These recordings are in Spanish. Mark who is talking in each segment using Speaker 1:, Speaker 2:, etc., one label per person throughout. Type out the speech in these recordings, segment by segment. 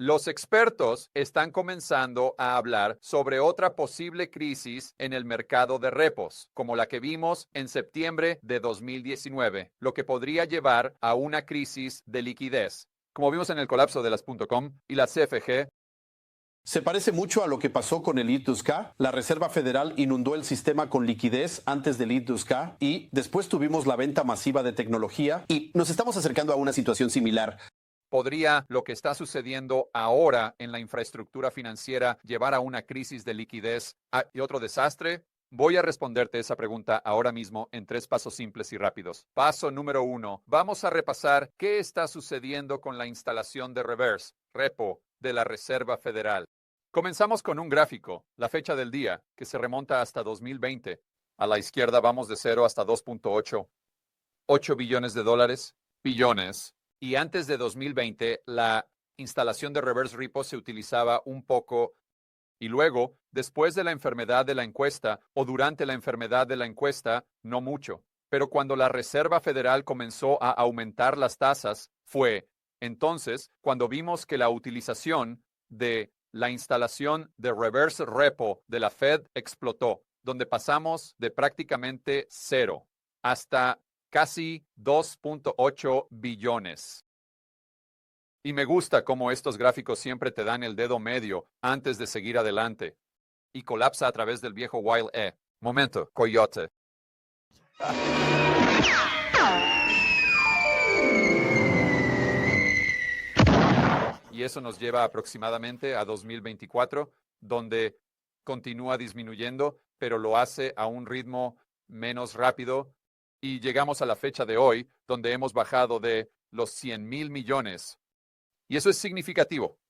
Speaker 1: Los expertos están comenzando a hablar sobre otra posible crisis en el mercado de repos, como la que vimos en septiembre de 2019, lo que podría llevar a una crisis de liquidez, como vimos en el colapso de las .com y la CFG.
Speaker 2: Se parece mucho a lo que pasó con el I2K. La Reserva Federal inundó el sistema con liquidez antes del I2K y después tuvimos la venta masiva de tecnología y nos estamos acercando a una situación similar.
Speaker 1: ¿Podría lo que está sucediendo ahora en la infraestructura financiera llevar a una crisis de liquidez y otro desastre? Voy a responderte esa pregunta ahora mismo en 3 pasos simples y rápidos. Paso número 1. Vamos a repasar qué está sucediendo con la instalación de reverse, repo, de la Reserva Federal. Comenzamos con un gráfico, la fecha del día, que se remonta hasta 2020. A la izquierda vamos de 0 hasta 2.8. 8 billones de dólares, billones. Y antes de 2020, la instalación de reverse repo se utilizaba un poco y luego, después de la enfermedad de la encuesta o durante la enfermedad de la encuesta, no mucho. Pero cuando la Reserva Federal comenzó a aumentar las tasas, fue entonces cuando vimos que la utilización de la instalación de reverse repo de la Fed explotó, donde pasamos de prácticamente 0 hasta casi 2.8 billones. Y me gusta cómo estos gráficos siempre te dan el dedo medio antes de seguir adelante. Y colapsa a través del viejo while E. Momento, coyote. Y eso nos lleva aproximadamente a 2024, donde continúa disminuyendo, pero lo hace a un ritmo menos rápido. Y llegamos a la fecha de hoy, donde hemos bajado de los 100,000 millones. Y eso es significativo.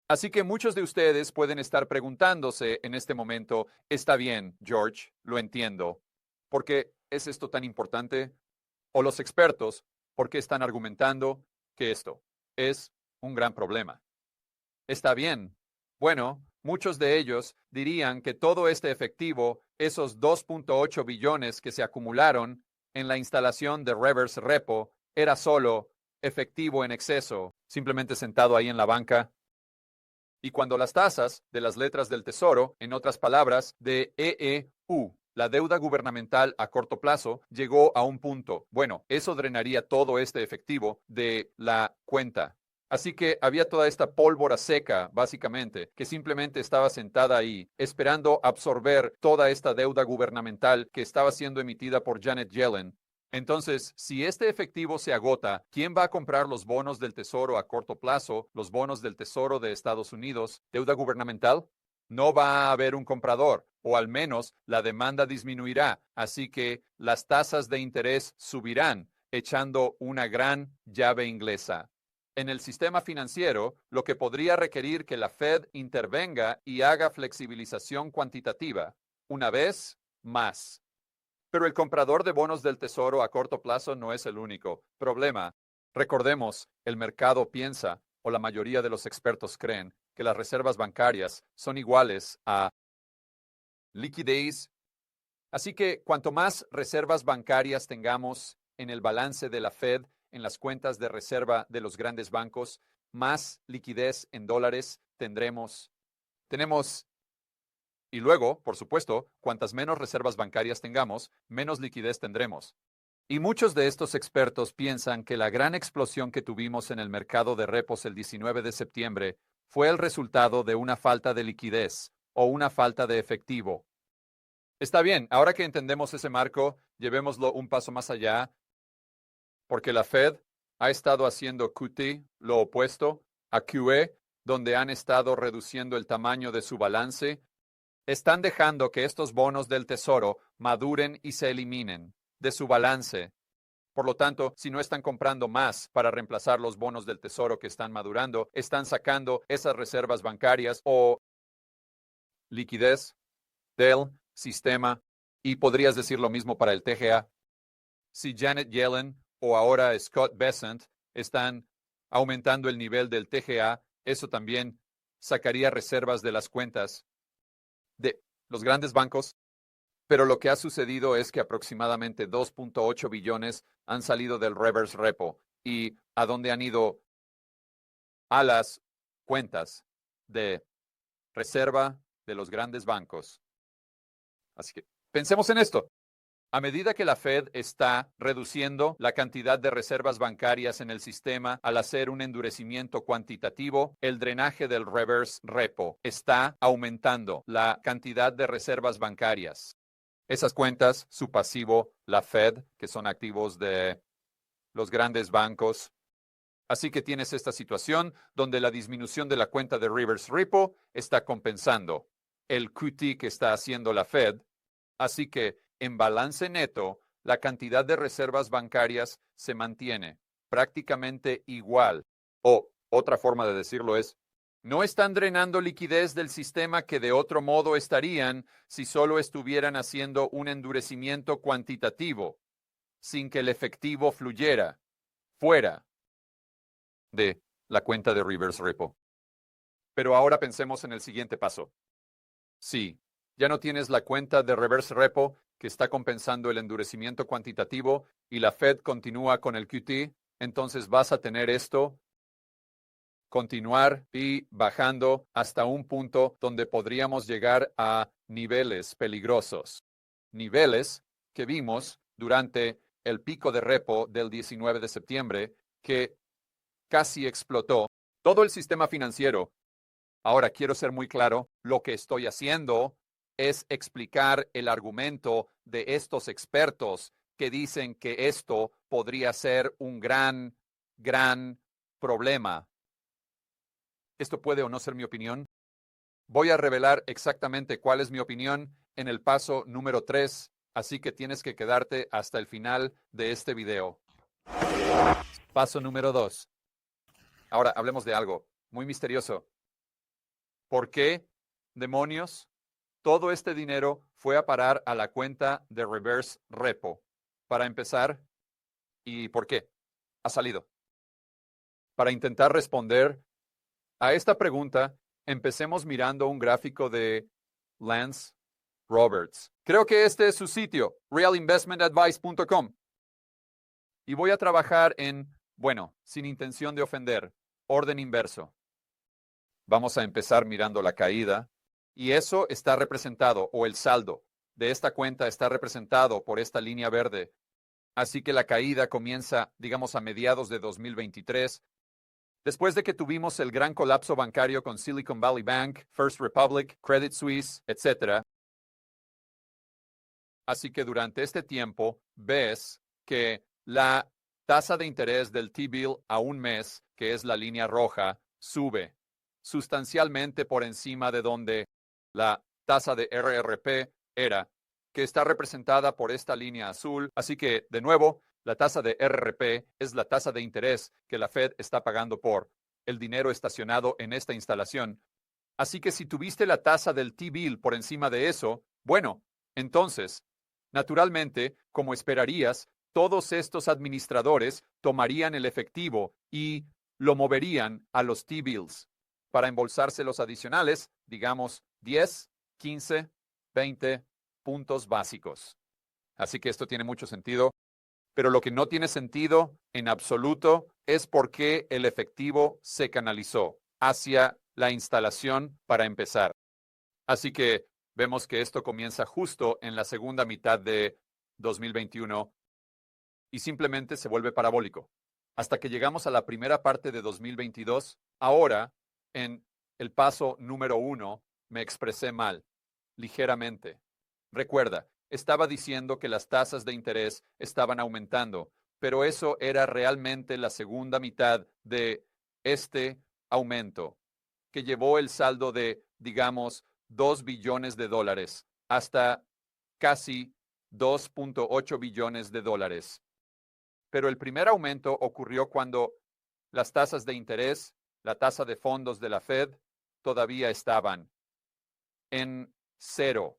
Speaker 1: Así que muchos de ustedes pueden estar preguntándose en este momento, está bien, George, lo entiendo. ¿Por qué es esto tan importante? O los expertos, ¿por qué están argumentando que esto es un gran problema? Está bien. Bueno, muchos de ellos dirían que todo este efectivo, esos 2.8 billones que se acumularon en la instalación de reverse repo, era solo efectivo en exceso, simplemente sentado ahí en la banca. Y cuando las tasas de las letras del Tesoro, en otras palabras, de EEU, la deuda gubernamental a corto plazo, llegó a un punto, bueno, eso drenaría todo este efectivo de la cuenta. Así que había toda esta pólvora seca, básicamente, que simplemente estaba sentada ahí, esperando absorber toda esta deuda gubernamental que estaba siendo emitida por Janet Yellen. Entonces, si este efectivo se agota, ¿quién va a comprar los bonos del Tesoro a corto plazo, los bonos del Tesoro de Estados Unidos, deuda gubernamental? No va a haber un comprador, o al menos la demanda disminuirá, así que las tasas de interés subirán, echando una gran llave inglesa. En el sistema financiero, lo que podría requerir que la Fed intervenga y haga flexibilización cuantitativa, una vez más. Pero el comprador de bonos del Tesoro a corto plazo no es el único problema. Recordemos, el mercado piensa, o la mayoría de los expertos creen, que las reservas bancarias son iguales a liquidez. Así que cuanto más reservas bancarias tengamos en el balance de la Fed, en las cuentas de reserva de los grandes bancos, más liquidez en dólares tendremos. Y luego, por supuesto, cuantas menos reservas bancarias tengamos, menos liquidez tendremos. Y muchos de estos expertos piensan que la gran explosión que tuvimos en el mercado de repos el 19 de septiembre fue el resultado de una falta de liquidez o una falta de efectivo. Está bien, ahora que entendemos ese marco, llevémoslo un paso más allá, porque la Fed ha estado haciendo QT, lo opuesto, a QE, donde han estado reduciendo el tamaño de su balance. Están dejando que estos bonos del Tesoro maduren y se eliminen de su balance. Por lo tanto, si no están comprando más para reemplazar los bonos del Tesoro que están madurando, están sacando esas reservas bancarias o liquidez del sistema. Y podrías decir lo mismo para el TGA. Si Janet Yellen o ahora Scott Bessent están aumentando el nivel del TGA, eso también sacaría reservas de las cuentas de los grandes bancos, pero lo que ha sucedido es que aproximadamente 2.8 billones han salido del reverse repo. ¿Y a dónde han ido? A las cuentas de reserva de los grandes bancos. Así que pensemos en esto. A medida que la Fed está reduciendo la cantidad de reservas bancarias en el sistema al hacer un endurecimiento cuantitativo, el drenaje del reverse repo está aumentando la cantidad de reservas bancarias. Esas cuentas, su pasivo, la Fed, que son activos de los grandes bancos. Así que tienes esta situación donde la disminución de la cuenta de reverse repo está compensando el QT que está haciendo la Fed. Así que en balance neto, la cantidad de reservas bancarias se mantiene prácticamente igual. O otra forma de decirlo es, no están drenando liquidez del sistema que de otro modo estarían si solo estuvieran haciendo un endurecimiento cuantitativo, sin que el efectivo fluyera fuera de la cuenta de reverse repo. Pero ahora pensemos en el siguiente paso. Sí, ya no tienes la cuenta de reverse repo que está compensando el endurecimiento cuantitativo y la Fed continúa con el QT, entonces vas a tener esto continuar y bajando hasta un punto donde podríamos llegar a niveles peligrosos. Niveles que vimos durante el pico de repo del 19 de septiembre que casi explotó todo el sistema financiero. Ahora quiero ser muy claro, lo que estoy haciendo es explicar el argumento de estos expertos que dicen que esto podría ser un gran problema. Esto puede o no ser mi opinión. Voy a revelar exactamente cuál es mi opinión en el paso número 3, así que tienes que quedarte hasta el final de este video. Paso número 2. Ahora hablemos de algo muy misterioso. ¿Por qué, demonios, todo este dinero fue a parar a la cuenta de reverse repo? Para empezar, ¿y por qué ha salido? Para intentar responder a esta pregunta, empecemos mirando un gráfico de Lance Roberts. Creo que este es su sitio, realinvestmentadvice.com. Y voy a trabajar en, bueno, sin intención de ofender, orden inverso. Vamos a empezar mirando la caída. Y eso está representado, o el saldo de esta cuenta está representado por esta línea verde. Así que la caída comienza, digamos, a mediados de 2023. Después de que tuvimos el gran colapso bancario con Silicon Valley Bank, First Republic, Credit Suisse, etc. Así que durante este tiempo ves que la tasa de interés del T-bill a un mes, que es la línea roja, sube sustancialmente por encima de donde la tasa de RRP era, que está representada por esta línea azul. Así que, de nuevo, la tasa de RRP es la tasa de interés que la Fed está pagando por el dinero estacionado en esta instalación. Así que si tuviste la tasa del T-bill por encima de eso, bueno, entonces, naturalmente, como esperarías, todos estos administradores tomarían el efectivo y lo moverían a los T-bills para embolsarse los adicionales, digamos, 10, 15, 20 puntos básicos. Así que esto tiene mucho sentido. Pero lo que no tiene sentido en absoluto es por qué el efectivo se canalizó hacia la instalación para empezar. Así que vemos que esto comienza justo en la segunda mitad de 2021 y simplemente se vuelve parabólico. Hasta que llegamos a la primera parte de 2022, ahora, en el paso número 1, me expresé mal, ligeramente. Recuerda, estaba diciendo que las tasas de interés estaban aumentando, pero eso era realmente la segunda mitad de este aumento, que llevó el saldo de, digamos, 2 billones de dólares hasta casi 2.8 billones de dólares. Pero el primer aumento ocurrió cuando las tasas de interés, la tasa de fondos de la Fed, todavía estaban en cero.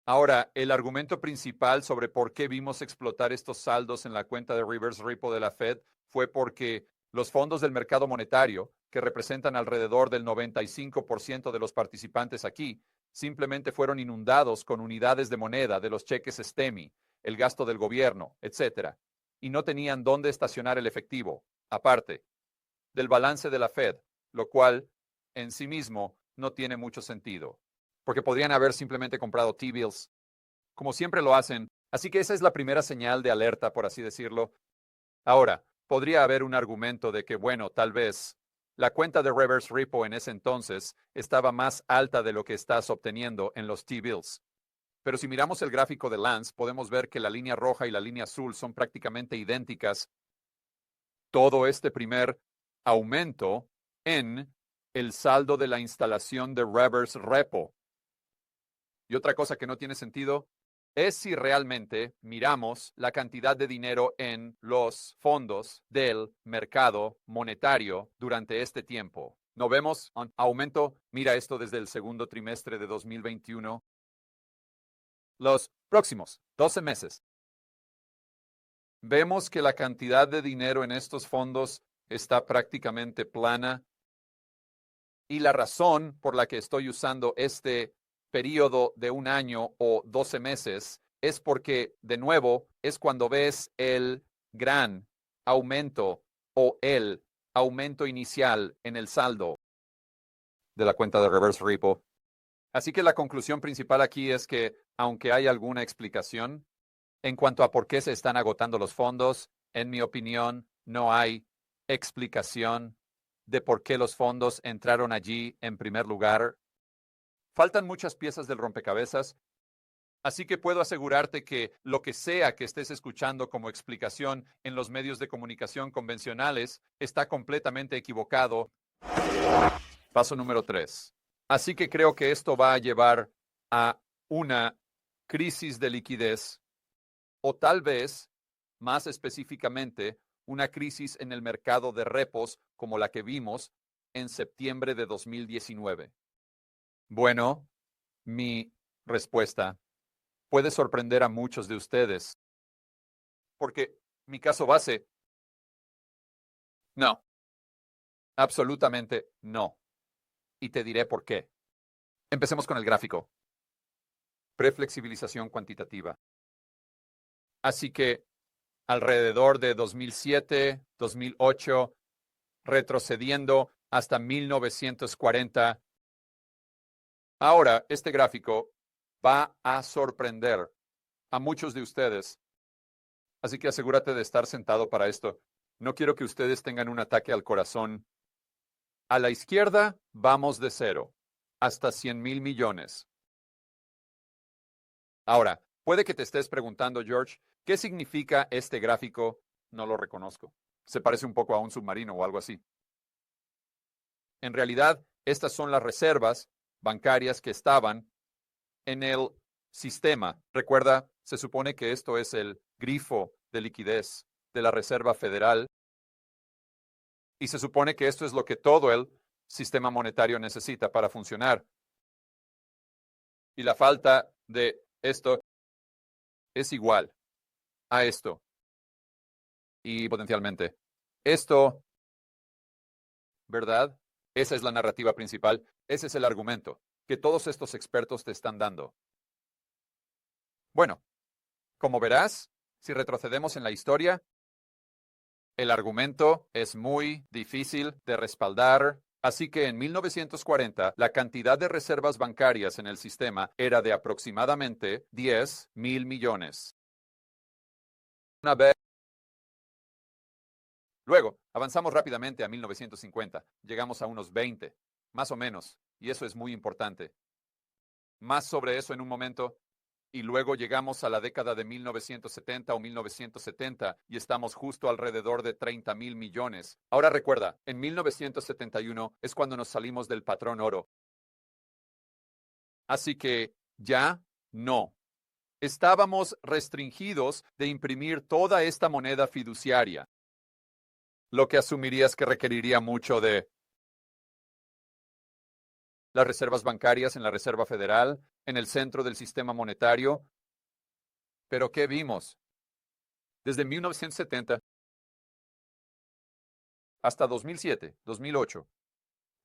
Speaker 1: Ahora, el argumento principal sobre por qué vimos explotar estos saldos en la cuenta de reverse repo de la Fed fue porque los fondos del mercado monetario, que representan alrededor del 95% de los participantes aquí, simplemente fueron inundados con unidades de moneda de los cheques STEMI, el gasto del gobierno, etc., y no tenían dónde estacionar el efectivo, aparte del balance de la Fed. lo cual en sí mismo no tiene mucho sentido, porque podrían haber simplemente comprado T-bills, como siempre lo hacen. Así que esa es la primera señal de alerta, por así decirlo. Ahora, podría haber un argumento de que, bueno, tal vez la cuenta de reverse repo en ese entonces estaba más alta de lo que estás obteniendo en los T-bills. Pero si miramos el gráfico de Lance, podemos ver que la línea roja y la línea azul son prácticamente idénticas. Todo este primer aumento en el saldo de la instalación de reverse repo. Y otra cosa que no tiene sentido es si realmente miramos la cantidad de dinero en los fondos del mercado monetario durante este tiempo. ¿No vemos un aumento? Mira esto desde el segundo trimestre de 2021. Los próximos 12 meses. Vemos que la cantidad de dinero en estos fondos está prácticamente plana. Y la razón por la que estoy usando este periodo de un año o 12 meses es porque, de nuevo, es cuando ves el gran aumento o el aumento inicial en el saldo de la cuenta de reverse repo. Así que la conclusión principal aquí es que, aunque hay alguna explicación en cuanto a por qué se están agotando los fondos, en mi opinión, no hay explicación de por qué los fondos entraron allí en primer lugar. Faltan muchas piezas del rompecabezas, así que puedo asegurarte que lo que sea que estés escuchando como explicación en los medios de comunicación convencionales está completamente equivocado. Paso número 3. Así que creo que esto va a llevar a una crisis de liquidez o tal vez, más específicamente, una crisis en el mercado de repos como la que vimos en septiembre de 2019. Bueno, mi respuesta puede sorprender a muchos de ustedes, porque mi caso base, no, absolutamente no. Y te diré por qué. Empecemos con el gráfico. Preflexibilización cuantitativa. Así que alrededor de 2007, 2008, retrocediendo hasta 1940. Ahora, este gráfico va a sorprender a muchos de ustedes. Así que asegúrate de estar sentado para esto. No quiero que ustedes tengan un ataque al corazón. A la izquierda vamos de 0 hasta 100,000 millones. Ahora, puede que te estés preguntando, George, ¿qué significa este gráfico? No lo reconozco. Se parece un poco a un submarino o algo así. En realidad, estas son las reservas bancarias que estaban en el sistema. Recuerda, se supone que esto es el grifo de liquidez de la Reserva Federal y se supone que esto es lo que todo el sistema monetario necesita para funcionar. Y la falta de esto es igual a esto. Y potencialmente esto, ¿verdad? Esa es la narrativa principal. Ese es el argumento que todos estos expertos te están dando. Bueno, como verás, si retrocedemos en la historia, el argumento es muy difícil de respaldar. Así que en 1940, la cantidad de reservas bancarias en el sistema era de aproximadamente 10,000 millones. Una vez. Luego, avanzamos rápidamente a 1950. Llegamos a unos 20, más o menos, y eso es muy importante. Más sobre eso en un momento. Y luego llegamos a la década de 1970 o 1970 y estamos justo alrededor de 30,000 millones. Ahora recuerda, en 1971 es cuando nos salimos del patrón oro. Así que ya no. Estábamos restringidos de imprimir toda esta moneda fiduciaria, lo que asumirías que requeriría mucho de las reservas bancarias en la Reserva Federal, en el centro del sistema monetario. Pero ¿qué vimos? Desde 1970 hasta 2007, 2008,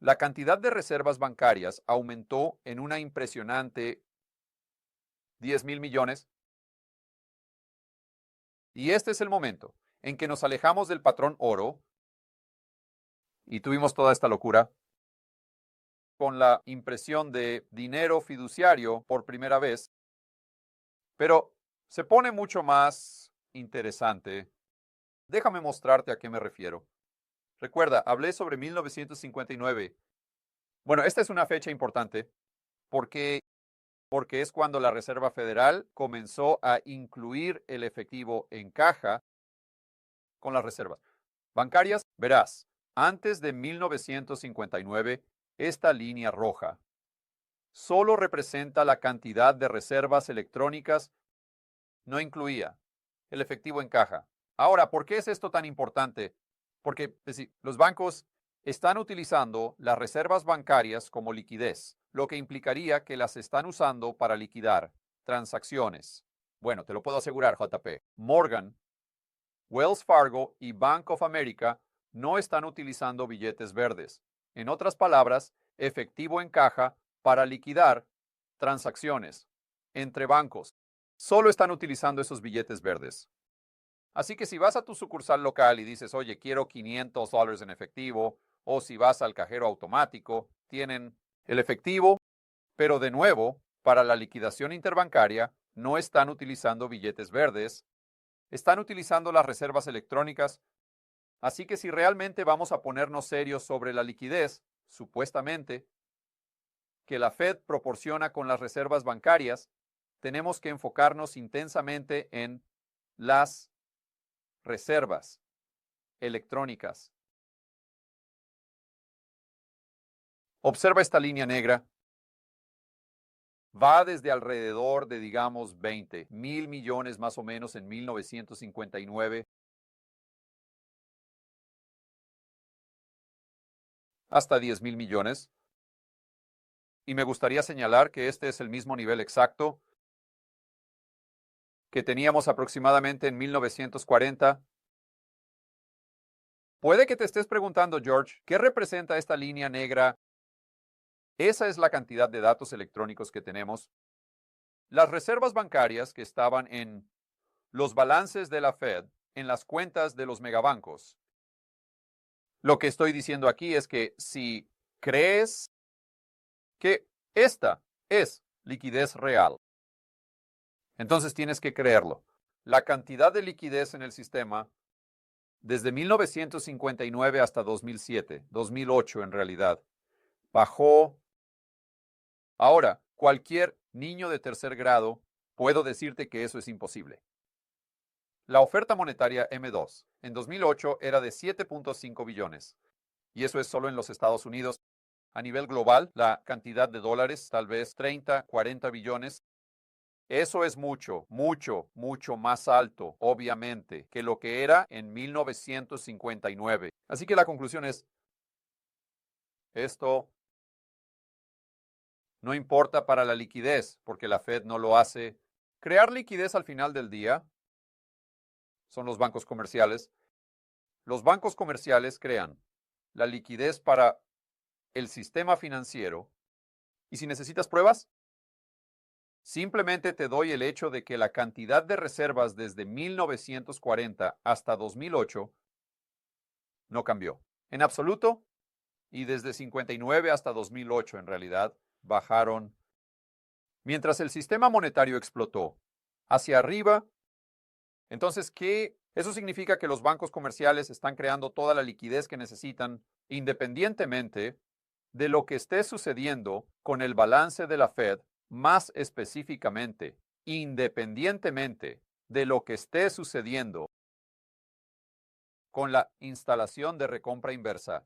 Speaker 1: la cantidad de reservas bancarias aumentó en una impresionante 10,000 millones. Y este es el momento en que nos alejamos del patrón oro y tuvimos toda esta locura con la impresión de dinero fiduciario por primera vez, pero se pone mucho más interesante. Déjame mostrarte a qué me refiero. Recuerda, hablé sobre 1959. Bueno, esta es una fecha importante porque es cuando la Reserva Federal comenzó a incluir el efectivo en caja con las reservas bancarias. Verás, antes de 1959, esta línea roja solo representa la cantidad de reservas electrónicas, no incluía el efectivo en caja. Ahora, ¿por qué es esto tan importante? Porque pues, los bancos están utilizando las reservas bancarias como liquidez, lo que implicaría que las están usando para liquidar transacciones. Bueno, te lo puedo asegurar, JP. Morgan, Wells Fargo y Bank of America no están utilizando billetes verdes. En otras palabras, efectivo en caja para liquidar transacciones entre bancos. Solo están utilizando esos billetes verdes. Así que si vas a tu sucursal local y dices, oye, quiero $500 en efectivo, o si vas al cajero automático, tienen el efectivo, pero de nuevo, para la liquidación interbancaria, no están utilizando billetes verdes, están utilizando las reservas electrónicas. Así que si realmente vamos a ponernos serios sobre la liquidez, supuestamente, que la Fed proporciona con las reservas bancarias, tenemos que enfocarnos intensamente en las reservas electrónicas. Observa esta línea negra. Va desde alrededor de, digamos, 20,000 millones más o menos en 1959 hasta 10,000 millones. Y me gustaría señalar que este es el mismo nivel exacto que teníamos aproximadamente en 1940. Puede que te estés preguntando, George, ¿qué representa esta línea negra? Esa es la cantidad de datos electrónicos que tenemos. Las reservas bancarias que estaban en los balances de la Fed, en las cuentas de los megabancos. Lo que estoy diciendo aquí es que si crees que esta es liquidez real, entonces tienes que creerlo. La cantidad de liquidez en el sistema desde 1959 hasta 2007, 2008 en realidad, bajó. Ahora, cualquier niño de tercer grado, puedo decirte que eso es imposible. La oferta monetaria M2 en 2008 era de 7.5 billones, y eso es solo en los Estados Unidos. A nivel global, la cantidad de dólares, tal vez 30, 40 billones. Eso es mucho, mucho, mucho más alto, obviamente, que lo que era en 1959. Así que la conclusión es, esto no importa para la liquidez, porque la Fed no lo hace. Crear liquidez al final del día son los bancos comerciales. Los bancos comerciales crean la liquidez para el sistema financiero. Y si necesitas pruebas, simplemente te doy el hecho de que la cantidad de reservas desde 1940 hasta 2008 no cambió en absoluto, y desde 59 hasta 2008 en realidad bajaron. Mientras el sistema monetario explotó hacia arriba, entonces, ¿qué? Eso significa que los bancos comerciales están creando toda la liquidez que necesitan independientemente de lo que esté sucediendo con el balance de la Fed, más específicamente, independientemente de lo que esté sucediendo con la instalación de recompra inversa.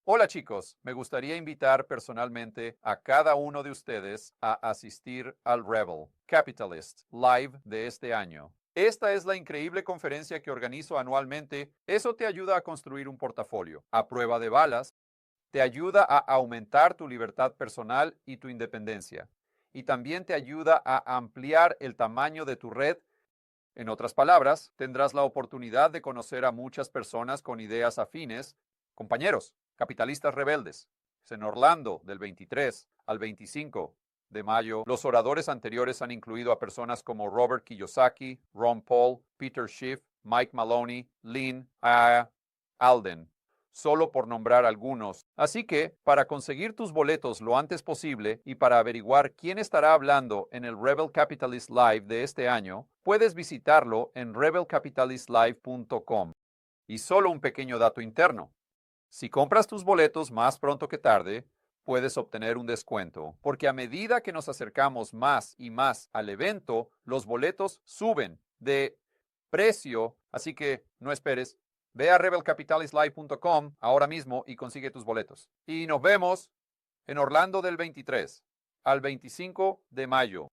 Speaker 1: Hola chicos, me gustaría invitar personalmente a cada uno de ustedes a asistir al Rebel Capitalist Live de este año. Esta es la increíble conferencia que organizo anualmente. Eso te ayuda a construir un portafolio a prueba de balas, te ayuda a aumentar tu libertad personal y tu independencia, y también te ayuda a ampliar el tamaño de tu red. En otras palabras, tendrás la oportunidad de conocer a muchas personas con ideas afines, compañeros, capitalistas rebeldes. Es en Orlando del 23 al 25 de mayo. Los oradores anteriores han incluido a personas como Robert Kiyosaki, Ron Paul, Peter Schiff, Mike Maloney, Lynn Alden. solo por nombrar algunos. Así que, para conseguir tus boletos lo antes posible y para averiguar quién estará hablando en el Rebel Capitalist Live de este año, puedes visitarlo en rebelcapitalistlive.com. Y solo un pequeño dato interno. Si compras tus boletos más pronto que tarde, puedes obtener un descuento, porque a medida que nos acercamos más y más al evento, los boletos suben de precio, así que no esperes. Ve a rebelcapitalistlive.com ahora mismo y consigue tus boletos. Y nos vemos en Orlando del 23 al 25 de mayo.